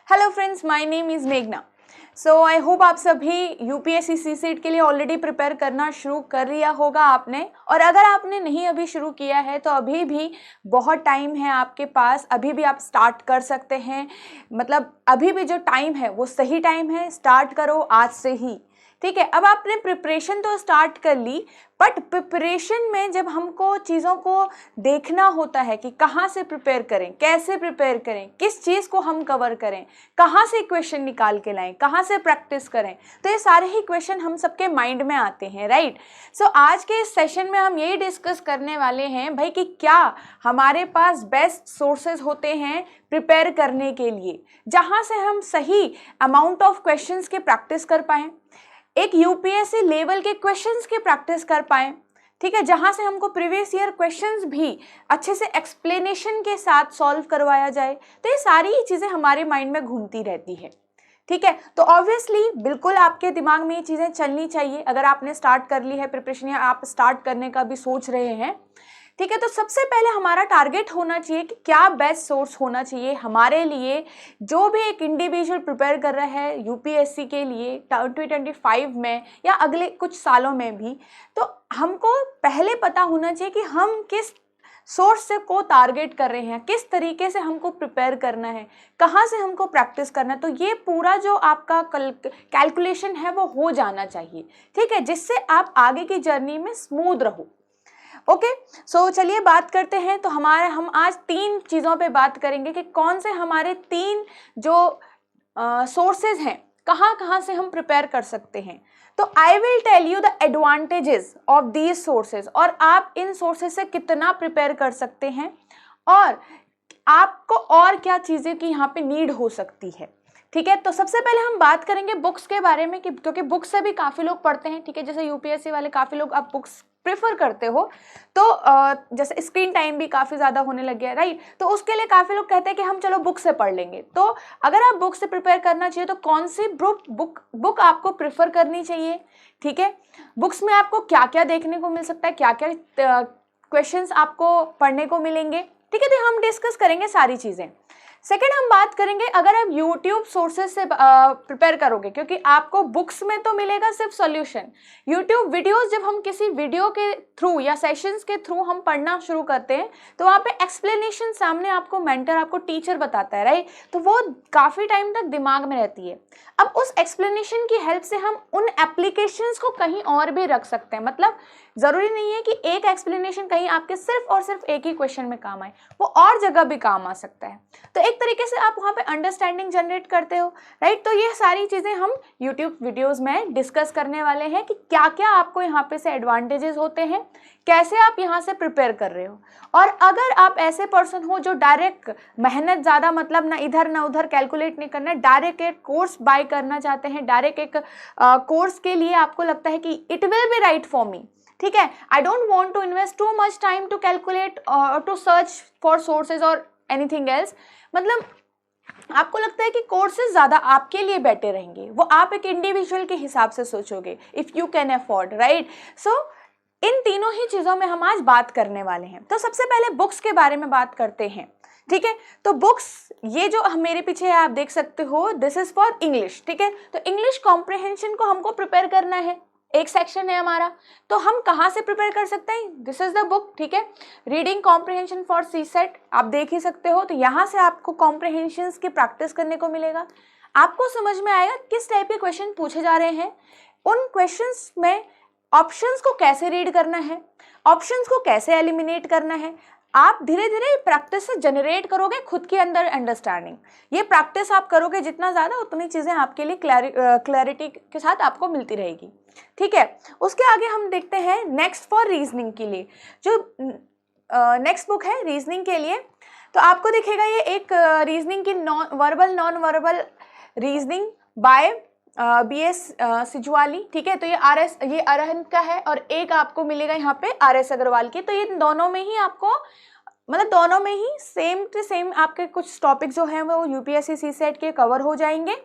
Hello friends, my name is मेघना। सो I hope आप सभी यूपीएससी सीसेट के लिए ऑलरेडी प्रिपेयर करना शुरू कर लिया होगा आपने। और अगर आपने नहीं अभी शुरू किया है तो अभी भी बहुत टाइम है आपके पास, अभी भी आप स्टार्ट कर सकते हैं। मतलब अभी भी जो टाइम है वो सही टाइम है, स्टार्ट करो आज से ही। ठीक है, अब आपने प्रिपरेशन तो स्टार्ट कर ली, बट प्रिपरेशन में जब हमको चीज़ों को देखना होता है कि कहाँ से प्रिपेयर करें, कैसे प्रिपेयर करें, किस चीज़ को हम कवर करें, कहाँ से क्वेश्चन निकाल के लाएं, कहाँ से प्रैक्टिस करें, तो ये सारे ही क्वेश्चन हम सबके माइंड में आते हैं, राइट। सो आज के इस सेशन में हम यही डिस्कस करने वाले हैं भाई कि क्या हमारे पास बेस्ट सोर्सेज होते हैं प्रिपेयर करने के लिए, जहाँ से हम सही अमाउंट ऑफ क्वेश्चंस के प्रैक्टिस कर पाएँ, एक यूपीएससी लेवल के क्वेश्चंस की प्रैक्टिस कर पाएँ। ठीक है, जहाँ से हमको प्रीवियस ईयर क्वेश्चंस भी अच्छे से एक्सप्लेनेशन के साथ सॉल्व करवाया जाए। तो ये सारी ही चीज़ें हमारे माइंड में घूमती रहती है। ठीक है, तो ऑब्वियसली बिल्कुल आपके दिमाग में ये चीज़ें चलनी चाहिए अगर आपने स्टार्ट कर ली है प्रिपरेशन या आप स्टार्ट करने का भी सोच रहे हैं। ठीक है, तो सबसे पहले हमारा टारगेट होना चाहिए कि क्या बेस्ट सोर्स होना चाहिए हमारे लिए, जो भी एक इंडिविजुअल प्रिपेयर कर रहा है यूपीएससी के लिए 2025 में या अगले कुछ सालों में भी। तो हमको पहले पता होना चाहिए कि हम किस सोर्स से को टारगेट कर रहे हैं, किस तरीके से हमको प्रिपेयर करना है, कहाँ से हमको प्रैक्टिस करना है। तो ये पूरा जो आपका कैलकुलेशन है वो हो जाना चाहिए। ठीक है, जिससे आप आगे की जर्नी में स्मूथ रहो। ओके, सो चलिए बात करते हैं। तो हम आज 3 चीज़ों पे बात करेंगे कि कौन से हमारे 3 जो सोर्सेज हैं, कहाँ से हम प्रिपेयर कर सकते हैं। तो I will tell you the advantages of these sources, और आप इन सोर्सेज से कितना प्रिपेयर कर सकते हैं और आपको और क्या चीज़ें की यहाँ पे नीड हो सकती है। ठीक है, तो सबसे पहले हम बात करेंगे बुक्स के बारे में, क्योंकि बुक्स से भी काफ़ी लोग पढ़ते हैं। ठीक है, जैसे यूपीएससी वाले काफ़ी लोग आप बुक्स प्रेफर करते हो, तो जैसे स्क्रीन टाइम भी काफ़ी ज़्यादा होने लग गया है, राइट। तो उसके लिए काफ़ी लोग कहते हैं कि हम चलो बुक से पढ़ लेंगे। तो अगर आप बुक से प्रिपेयर करना चाहिए तो कौन सी बुक आपको प्रेफर करनी चाहिए। ठीक है, बुक्स में आपको क्या क्या देखने को मिल सकता है, क्या क्या क्वेश्चंस आपको पढ़ने को मिलेंगे। ठीक है, तो हम डिस्कस करेंगे सारी चीज़ें। सेकेंड, हम बात करेंगे अगर आप यूट्यूब सोर्सेज से प्रिपेयर करोगे, क्योंकि आपको बुक्स में तो मिलेगा सिर्फ सॉल्यूशन। यूट्यूब वीडियोस, जब हम किसी वीडियो के थ्रू या सेशंस के थ्रू हम पढ़ना शुरू करते हैं तो वहाँ पे एक्सप्लेनेशन सामने आपको मेंटर, आपको टीचर बताता है, राइट। तो वो काफ़ी टाइम तक दिमाग में रहती है। अब उस एक्सप्लेनेशन की हेल्प से हम उन एप्लीकेशंस को कहीं और भी रख सकते हैं। मतलब ज़रूरी नहीं है कि एक एक्सप्लेनेशन कहीं आपके सिर्फ और सिर्फ एक ही क्वेश्चन में काम आए, वो और जगह भी काम आ सकता है। तो एक तरीके से आप वहाँ पे अंडरस्टैंडिंग जनरेट करते हो, राइट। तो ये सारी चीज़ें हम यूट्यूब वीडियोस में डिस्कस करने वाले हैं कि क्या क्या आपको यहाँ पे से एडवांटेजेस होते हैं, कैसे आप यहाँ से प्रिपेयर कर रहे हो। और अगर आप ऐसे पर्सन हो जो डायरेक्ट मेहनत ज़्यादा, मतलब ना इधर ना उधर कैलकुलेट नहीं करना, डायरेक्ट एक कोर्स बाय करना चाहते हैं, डायरेक्ट एक कोर्स के लिए आपको लगता है कि it will be right for me. ठीक है, I don't want to invest too much time to calculate to search for sources और एनीथिंग एल्स। मतलब आपको लगता है कि कोर्सेज ज़्यादा आपके लिए बेटर रहेंगे, वो आप एक इंडिविजुअल के हिसाब से सोचोगे, if you can afford, right. So इन तीनों ही चीज़ों में हम आज बात करने वाले हैं। तो सबसे पहले बुक्स के बारे में बात करते हैं। ठीक है, तो बुक्स, ये जो मेरे पीछे है आप देख सकते हो, दिस इज़ फॉर इंग्लिश। ठीक है, तो इंग्लिश कॉम्प्रिहेंशन को हमको प्रिपेयर करना है, एक सेक्शन है हमारा। तो हम कहाँ से प्रिपेयर कर सकते हैं, दिस इज द बुक। ठीक है, रीडिंग कॉम्प्रिहेंशन फॉर सीसेट, आप देख ही सकते हो। तो यहाँ से आपको कॉम्प्रिहेंशंस की प्रैक्टिस करने को मिलेगा। आपको समझ में आएगा किस टाइप के क्वेश्चन पूछे जा रहे हैं, उन क्वेश्चंस में ऑप्शंस को कैसे रीड करना है, ऑप्शंस को कैसे एलिमिनेट करना है। आप धीरे धीरे प्रैक्टिस से जनरेट करोगे खुद के अंदर अंडरस्टैंडिंग। ये प्रैक्टिस आप करोगे जितना ज़्यादा, उतनी चीज़ें आपके लिए क्लैरिटी के साथ आपको मिलती रहेगी। ठीक है, उसके आगे हम देखते हैं नेक्स्ट फॉर रीजनिंग के लिए, जो नेक्स्ट बुक है रीजनिंग के लिए। तो आपको दिखेगा ये एक रीजनिंग की non verbal reasoning bye BS सिजवाली। ठीक है, तो ये अरहंत का है, और एक आपको मिलेगा यहाँ पे RS अग्रवाल की। तो ये दोनों में ही आपको, मतलब दोनों में ही सेम टू सेम आपके कुछ टॉपिक जो हैं वो यूपीएससी सीसेट के कवर हो जाएंगे।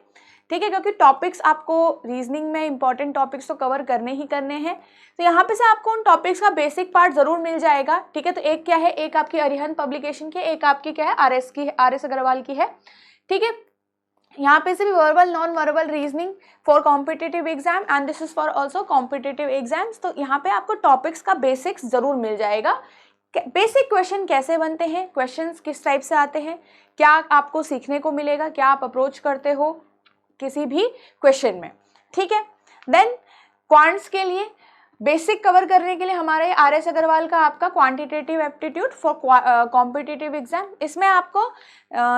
ठीक है, क्योंकि टॉपिक्स आपको रीजनिंग में इंपॉर्टेंट टॉपिक्स तो कवर करने ही करने हैं। तो यहाँ पे से आपको उन टॉपिक्स का बेसिक पार्ट जरूर मिल जाएगा। ठीक है, तो एक क्या है, एक आपकी अरिहंत पब्लिकेशन की, एक आपकी क्या है RS अग्रवाल की है। ठीक है, यहाँ पे से भी verbal non verbal reasoning for competitive exam and this is for also competitive exams. तो यहाँ पे आपको टॉपिक्स का बेसिक्स जरूर मिल जाएगा। बेसिक क्वेश्चन कैसे बनते हैं, क्वेश्चंस किस टाइप से आते हैं, क्या आपको सीखने को मिलेगा, क्या आप अप्रोच करते हो किसी भी क्वेश्चन में, ठीक है। देन क्वांट्स के लिए बेसिक कवर करने के लिए हमारे RS अग्रवाल का आपका quantitative aptitude for competitive exam, इसमें आपको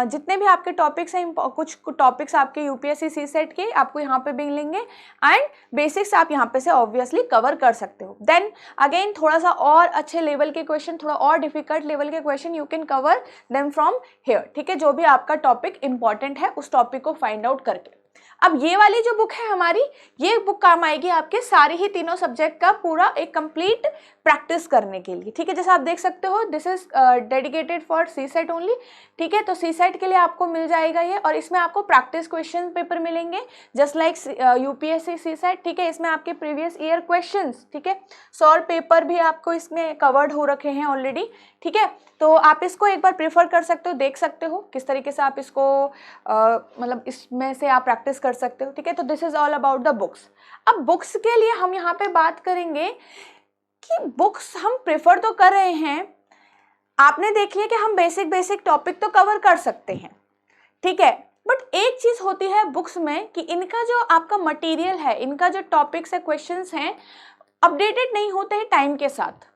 जितने भी आपके टॉपिक्स हैं, कुछ टॉपिक्स आपके UPSC CSET के आपको यहाँ पे भी मिलेंगे एंड बेसिक्स आप यहाँ पे से ऑब्वियसली कवर कर सकते हो। देन अगेन थोड़ा सा और अच्छे लेवल के क्वेश्चन, थोड़ा और डिफिकल्ट लेवल के question you can cover them from here, ठीक है। जो भी आपका टॉपिक इंपॉर्टेंट है उस टॉपिक को फाइंड आउट करके। अब ये वाली जो बुक है हमारी, ये बुक काम आएगी आपके सारे ही तीनों सब्जेक्ट का पूरा एक कंप्लीट प्रैक्टिस करने के लिए, ठीक है। जैसे आप देख सकते हो this is dedicated for CSET only, ठीक है। तो CSET के लिए आपको मिल जाएगा ये, और इसमें आपको प्रैक्टिस क्वेश्चन पेपर मिलेंगे जस्ट लाइक UPSC CSET, ठीक है। इसमें आपके प्रीवियस ईयर क्वेश्चंस, ठीक है, सॉल्व पेपर भी आपको इसमें कवर्ड हो रखे हैं ऑलरेडी, ठीक है। तो आप इसको एक बार प्रेफर कर सकते हो, देख सकते हो किस तरीके से आप इसको मतलब इसमें से आप प्रैक्टिस कर सकते हो, ठीक है। तो this is all about the books. अब बुक्स के लिए हम यहाँ पे बात करेंगे कि बुक्स हम प्रेफर तो कर रहे हैं, आपने देख लिया कि हम बेसिक टॉपिक तो कवर कर सकते हैं, ठीक है। बट एक चीज होती है बुक्स में कि इनका जो आपका मटेरियल है, इनका जो टॉपिक्स है, क्वेश्चंस हैं, अपडेटेड नहीं होते हैं टाइम के साथ।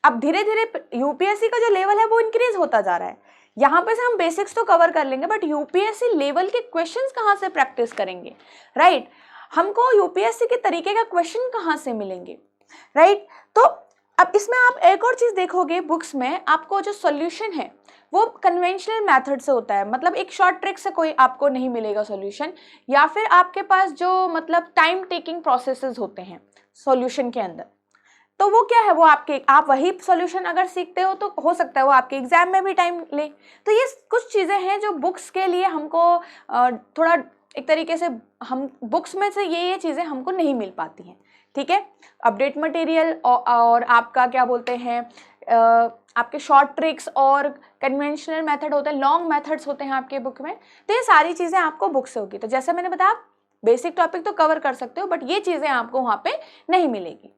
अब धीरे धीरे UPSC का जो लेवल है वो इंक्रीज होता जा रहा है। यहाँ पे से हम बेसिक्स तो कवर कर लेंगे, बट UPSC लेवल के क्वेश्चंस कहाँ से प्रैक्टिस करेंगे, राइट। हमको UPSC के तरीके का क्वेश्चन कहाँ से मिलेंगे, राइट। तो अब इसमें आप एक और चीज देखोगे बुक्स में, आपको जो सॉल्यूशन है वो कन्वेंशनल मेथड से होता है, मतलब एक शॉर्ट ट्रिक से कोई आपको नहीं मिलेगा सॉल्यूशन, या फिर आपके पास जो मतलब टाइम टेकिंग प्रोसेसेस होते हैं सॉल्यूशन के अंदर, तो वो क्या है, वो आप वही सॉल्यूशन अगर सीखते हो तो हो सकता है वो आपके एग्जाम में भी टाइम ले। तो ये कुछ चीज़ें हैं जो बुक्स के लिए हमको थोड़ा एक तरीके से, हम बुक्स में से ये चीज़ें हमको नहीं मिल पाती हैं, ठीक है। अपडेट मटेरियल और आपका क्या बोलते हैं आपके शॉर्ट ट्रिक्स और कन्वेंशनल मेथड होते हैं, लॉन्ग मेथड्स होते हैं आपके बुक में। तो ये सारी चीज़ें आपको बुक से होगी। तो जैसे मैंने बताया बेसिक टॉपिक तो कवर कर सकते हो, बट ये चीज़ें आपको वहाँ पे नहीं मिलेगी।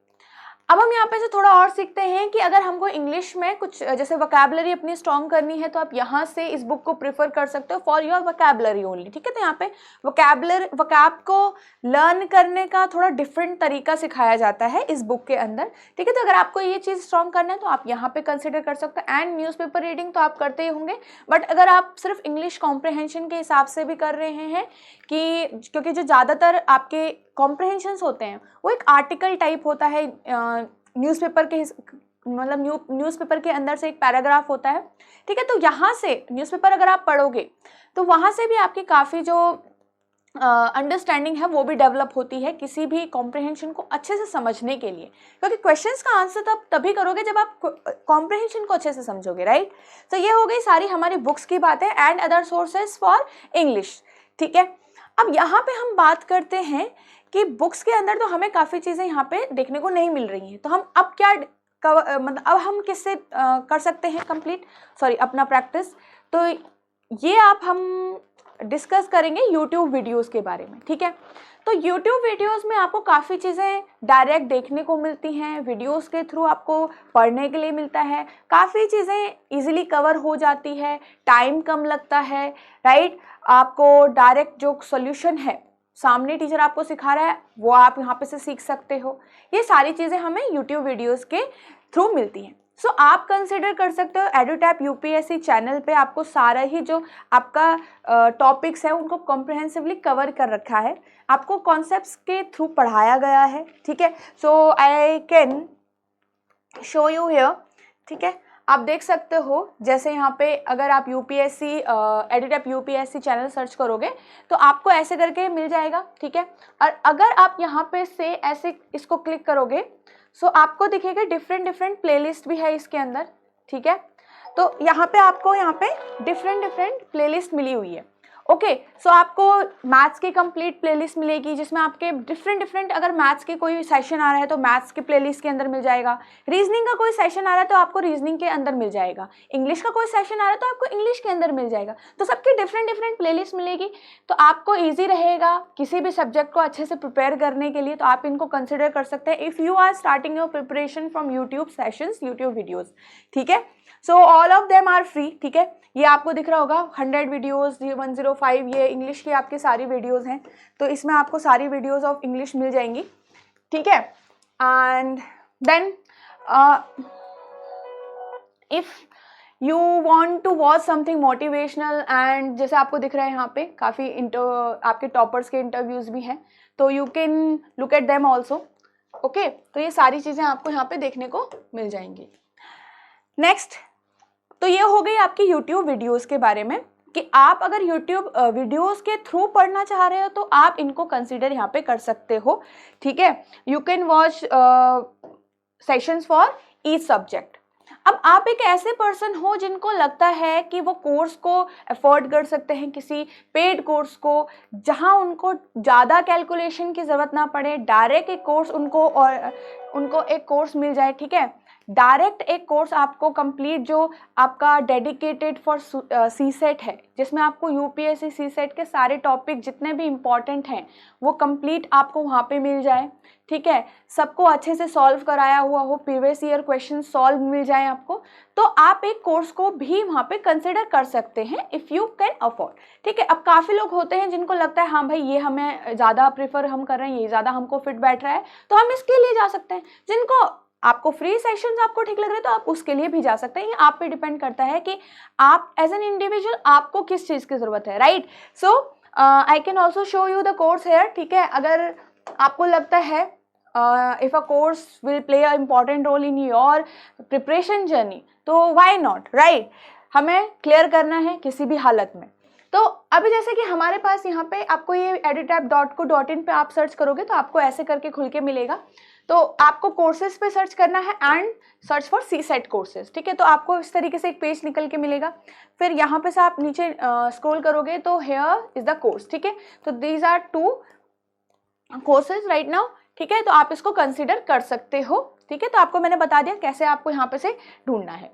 अब हम यहाँ पे से थोड़ा और सीखते हैं कि अगर हमको इंग्लिश में कुछ जैसे वोकैबुलरी अपनी स्ट्रॉन्ग करनी है तो आप यहाँ से इस बुक को प्रेफर कर सकते हो फॉर योर वोकैबुलरी ओनली, ठीक है। तो यहाँ पे वोकैब को लर्न करने का थोड़ा डिफरेंट तरीका सिखाया जाता है इस बुक के अंदर, ठीक है। तो अगर आपको ये चीज़ स्ट्रॉन्ग करना है तो आप यहाँ पे कंसिडर कर सकते हो। एंड न्यूज़पेपर रीडिंग तो आप करते ही होंगे, बट अगर आप सिर्फ इंग्लिश कॉम्प्रहेंशन के हिसाब से भी कर रहे हैं कि क्योंकि जो ज़्यादातर आपके कॉम्प्रहेंशंस होते हैं वो एक आर्टिकल टाइप होता है, न्यूज़पेपर के मतलब न्यूज़पेपर के अंदर से एक पैराग्राफ होता है, ठीक है। तो यहाँ से न्यूज़पेपर अगर आप पढ़ोगे तो वहाँ से भी आपकी काफ़ी जो अंडरस्टैंडिंग है वो भी डेवलप होती है किसी भी कॉम्प्रहेंशन को अच्छे से समझने के लिए, क्योंकि क्वेश्चंस का आंसर तब तभी करोगे जब आप कॉम्प्रहेंशन को अच्छे से समझोगे, राइट। तो ये हो गई सारी हमारी बुक्स की बातें and other sources for English, ठीक है। अब यहाँ पे हम बात करते हैं कि बुक्स के अंदर तो हमें काफ़ी चीज़ें यहाँ पे देखने को नहीं मिल रही हैं, तो हम अब क्या मतलब अब हम किससे कर सकते हैं अपना प्रैक्टिस। तो ये आप हम डिस्कस करेंगे यूट्यूब वीडियोस के बारे में, ठीक है। तो यूट्यूब वीडियोस में आपको काफ़ी चीज़ें डायरेक्ट देखने को मिलती हैं, वीडियोस के थ्रू आपको पढ़ने के लिए मिलता है, काफ़ी चीज़ें इजीली कवर हो जाती है, टाइम कम लगता है, राइट। आपको डायरेक्ट जो सॉल्यूशन है सामने टीचर आपको सिखा रहा है वो आप यहाँ पे से सीख सकते हो। ये सारी चीज़ें हमें यूट्यूब वीडियोस के थ्रू मिलती हैं। सो आप कंसिडर कर सकते हो एडुटैप UPSC चैनल पे आपको सारा ही जो आपका टॉपिक्स है उनको कॉम्प्रहेंसिवली कवर कर रखा है, आपको कॉन्सेप्ट्स के थ्रू पढ़ाया गया है, ठीक है। So I can show you here, ठीक है। आप देख सकते हो जैसे यहाँ पे अगर आप UPSC एडुटैप UPSC चैनल सर्च करोगे तो आपको ऐसे करके मिल जाएगा, ठीक है। और अगर आप यहाँ पे से ऐसे इसको क्लिक करोगे सो आपको दिखेगा डिफरेंट प्लेलिस्ट भी है इसके अंदर, ठीक है। तो यहाँ पे आपको डिफरेंट प्लेलिस्ट मिली हुई है ओके, सो आपको मैथ्स की कंप्लीट प्लेलिस्ट मिलेगी जिसमें आपके डिफरेंट अगर मैथ्स के कोई सेशन आ रहा है तो मैथ्स के प्लेलिस्ट के अंदर मिल जाएगा, रीजनिंग का कोई सेशन आ रहा है तो आपको रीजनिंग के अंदर मिल जाएगा, इंग्लिश का कोई सेशन आ रहा है तो आपको इंग्लिश के अंदर मिल जाएगा। तो सबकी डिफरेंट प्लेलिस्ट मिलेगी, तो आपको ईजी रहेगा किसी भी सब्जेक्ट को अच्छे से प्रिपेयर करने के लिए। तो आप इनको कंसिडर कर सकते हैं if you are starting your preparation from YouTube sessions, YouTube videos, ठीक है। So all of them are free, ठीक है। ये आपको दिख रहा होगा 100 वीडियोज़, ये 105, ये इंग्लिश की आपकी सारी वीडियोज़ हैं, तो इसमें आपको सारी वीडियोज़ ऑफ इंग्लिश मिल जाएंगी, ठीक है। And then if you want to watch something motivational, and जैसे आपको दिख रहा है यहाँ पे काफ़ी आपके टॉपर्स के इंटरव्यूज़ भी हैं, तो you can look at them also, okay. तो ये सारी चीज़ें आपको यहाँ पे देखने को मिल जाएंगी। नेक्स्ट, तो ये हो गई आपकी YouTube वीडियोस के बारे में कि आप अगर YouTube वीडियोस के थ्रू पढ़ना चाह रहे हो तो आप इनको कंसीडर यहाँ पे कर सकते हो, ठीक है। You can watch sessions for each subject. अब आप एक ऐसे पर्सन हो जिनको लगता है कि वो कोर्स को अफोर्ड कर सकते हैं, किसी पेड कोर्स को, जहां उनको ज़्यादा कैलकुलेशन की ज़रूरत ना पड़े, डायरेक्ट एक कोर्स उनको एक कोर्स मिल जाए, ठीक है। डायरेक्ट एक कोर्स आपको कंप्लीट जो आपका डेडिकेटेड फॉर सी सेट है, जिसमें आपको यूपीएससी सी सेट के सारे टॉपिक जितने भी इम्पॉर्टेंट हैं वो कंप्लीट आपको वहाँ पे मिल जाए, ठीक है। सबको अच्छे से सॉल्व कराया हुआ हो, प्रीवियस ईयर क्वेश्चन सॉल्व मिल जाए आपको, तो आप एक कोर्स को भी वहाँ पे कंसिडर कर सकते हैं इफ़ यू कैन अफोर्ड, ठीक है। अब काफ़ी लोग होते हैं जिनको लगता है हाँ भाई ये हमें ज़्यादा प्रीफर हम कर रहे हैं, ये ज़्यादा हमको फिट बैठ रहा है, तो हम इसके लिए जा सकते हैं। जिनको आपको फ्री सेशंस आपको ठीक लग रहे हैं तो आप उसके लिए भी जा सकते हैं। ये आप पे डिपेंड करता है कि आप एज एन इंडिविजुअल आपको किस चीज़ की ज़रूरत है, right. So I can also show you the course here, ठीक है। अगर आपको लगता है if a course will play a important role in your preparation journey, तो वाई नॉट, राइट। हमें क्लियर करना है किसी भी हालत में। तो अभी जैसे कि हमारे पास यहाँ पे आपको ये editap.co.in पे आप सर्च करोगे तो आपको ऐसे करके खुल के मिलेगा। तो आपको कोर्सेज पे सर्च करना है and search for CSAT courses, ठीक है। तो आपको इस तरीके से एक पेज निकल के मिलेगा। फिर यहाँ पे से आप नीचे स्क्रॉल करोगे तो हेयर इज द कोर्स, ठीक है। तो these are 2 courses right now, ठीक है। तो आप इसको कंसिडर कर सकते हो, ठीक है। तो आपको मैंने बता दिया कैसे आपको यहाँ पे से ढूंढना है।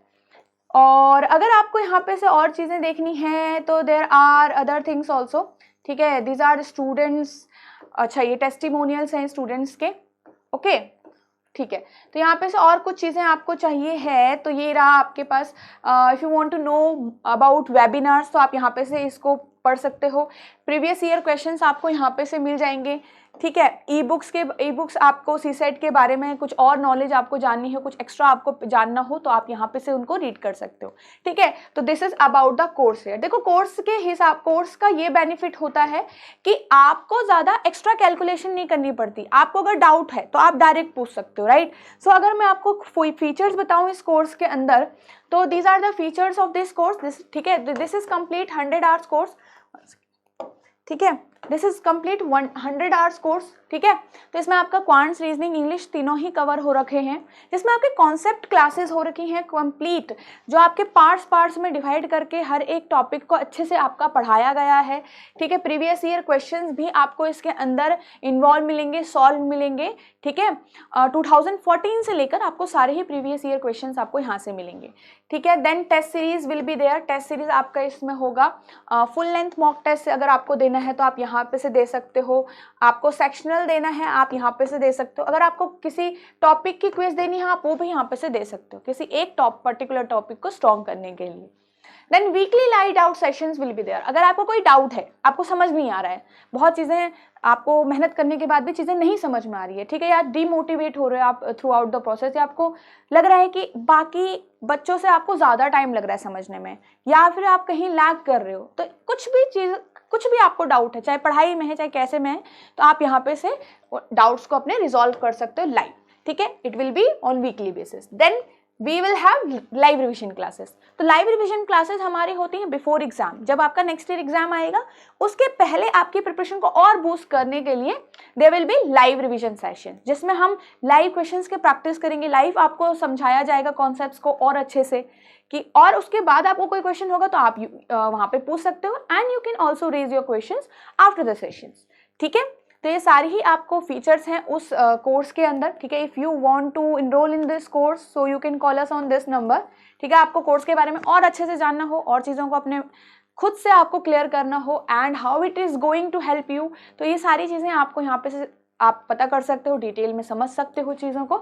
और अगर आपको यहाँ पे से और चीज़ें देखनी है तो there are other things also, ठीक है। दीज आर स्टूडेंट्स, अच्छा ये टेस्टिमोनियल्स हैं स्टूडेंट्स के, ओके, ठीक है। तो यहाँ पे से और कुछ चीज़ें आपको चाहिए है तो ये रहा आपके पास। If you want to know about webinars तो आप यहाँ पे से इसको पढ़ सकते हो। प्रीवियस ईयर क्वेश्चंस आपको यहाँ पे से मिल जाएंगे, ठीक है। ई बुक्स आपको सी सेट के बारे में कुछ और नॉलेज आपको जाननी है, कुछ एक्स्ट्रा आपको जानना हो तो आप यहाँ पे से उनको रीड कर सकते हो, ठीक है। तो this is about the course here. देखो कोर्स का ये बेनिफिट होता है कि आपको ज़्यादा एक्स्ट्रा कैलकुलेशन नहीं करनी पड़ती। आपको अगर डाउट है तो आप डायरेक्ट पूछ सकते हो, राइट। सो अगर मैं आपको फीचर्स बताऊँ इस कोर्स के अंदर तो these are the features of this course, ठीक है। This is complete 100 hours course, ठीक है। This is complete 100 hours course, ठीक है। तो इसमें आपका क्वांट्स, रीजनिंग, इंग्लिश तीनों ही कवर हो रखे हैं। जिसमें आपके कॉन्सेप्ट क्लासेस हो रखी हैं कंप्लीट, जो आपके पार्ट्स में डिवाइड करके हर एक टॉपिक को अच्छे से आपका पढ़ाया गया है, ठीक है। प्रीवियस ईयर क्वेश्चंस भी आपको इसके अंदर इन्वॉल्व मिलेंगे, सॉल्व मिलेंगे, ठीक है। 2014 से लेकर आपको सारे ही प्रीवियस ईयर क्वेश्चंस आपको यहाँ से मिलेंगे, ठीक है। Then test series will be there. Test series आपका इसमें होगा फुल लेंथ मॉक टेस्ट अगर आपको देना है तो आप यहाँ पे से दे सकते हो। आपको सेक्शनल देना है आप यहाँ पे से दे सकते हो। अगर आपको किसी टॉपिक की क्विज देनी है आप वो भी यहाँ पे से दे सकते हो, किसी एक पर्टिकुलर टॉपिक को स्ट्रॉन्ग करने के लिए। Then weekly live doubt sessions will be there. अगर आपको कोई डाउट है, आपको समझ नहीं आ रहा है, बहुत चीज़ें आपको मेहनत करने के बाद भी चीज़ें नहीं समझ में आ रही है, ठीक है, या डीमोटिवेट हो रहे हो आप थ्रू आउट द प्रोसेस, या आपको लग रहा है कि बाकी बच्चों से आपको ज़्यादा टाइम लग रहा है समझने में, या फिर आप कहीं लैग कर रहे हो, तो कुछ भी आपको डाउट है, चाहे पढ़ाई में है चाहे कैसे में है, तो आप यहाँ पे से डाउट्स को अपने रिजॉल्व कर सकते हो लाइव, ठीक है। It will be on weekly basis. Then we will have live revision classes. तो लाइव रिविजन क्लासेस हमारी होती हैं बिफोर एग्जाम, जब आपका नेक्स्ट ईयर एग्जाम आएगा उसके पहले आपकी प्रिपरेशन को और बूस्ट करने के लिए there will be live revision session, जिसमें हम लाइव क्वेश्चंस के प्रैक्टिस करेंगे, लाइव आपको समझाया जाएगा कॉन्सेप्ट्स को और अच्छे से कि, और उसके बाद आपको कोई क्वेश्चन होगा तो आप वहाँ पे पूछ सकते हो and you can also raise your questions after the sessions. ठीक है, तो ये सारी ही आपको फीचर्स हैं उस कोर्स के अंदर। ठीक है, if you want to enroll in this course so you can call us on this number. ठीक है, आपको कोर्स के बारे में और अच्छे से जानना हो और चीज़ों को अपने खुद से आपको क्लियर करना हो and how it is going to help you, तो ये सारी चीज़ें आपको यहाँ पे से आप पता कर सकते हो, डिटेल में समझ सकते हो चीज़ों को।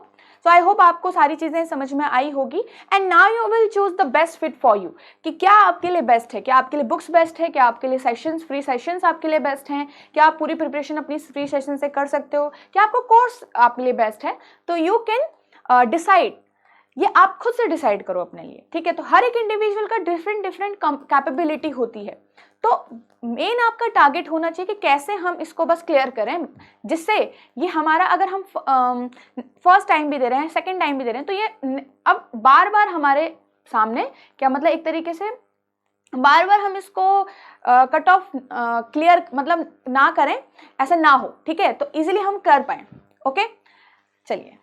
सो आई होप आपको सारी चीज़ें समझ में आई होगी and now you will choose the best fit for you, कि क्या आपके लिए बेस्ट है, क्या आपके लिए बुक्स बेस्ट है, क्या आपके लिए सेशंस, फ्री सेशंस आपके लिए बेस्ट हैं, क्या आप पूरी प्रिपरेशन अपनी फ्री सेशन से कर सकते हो, क्या आपको कोर्स आपके लिए बेस्ट है। तो यू कैन डिसाइड, ये आप खुद से डिसाइड करो अपने लिए। ठीक है, तो हर एक इंडिविजुअल का डिफरेंट कैपेबिलिटी होती है, तो मेन आपका टारगेट होना चाहिए कि कैसे हम इसको बस क्लियर करें, जिससे ये हमारा, अगर हम फर्स्ट टाइम भी दे रहे हैं, सेकंड टाइम भी दे रहे हैं, तो ये अब बार बार हमारे सामने, क्या मतलब एक तरीके से बार बार हम इसको कट ऑफ क्लियर मतलब ना करें, ऐसा ना हो। ठीक है, तो इजीली हम कर पाए। ओके, चलिए।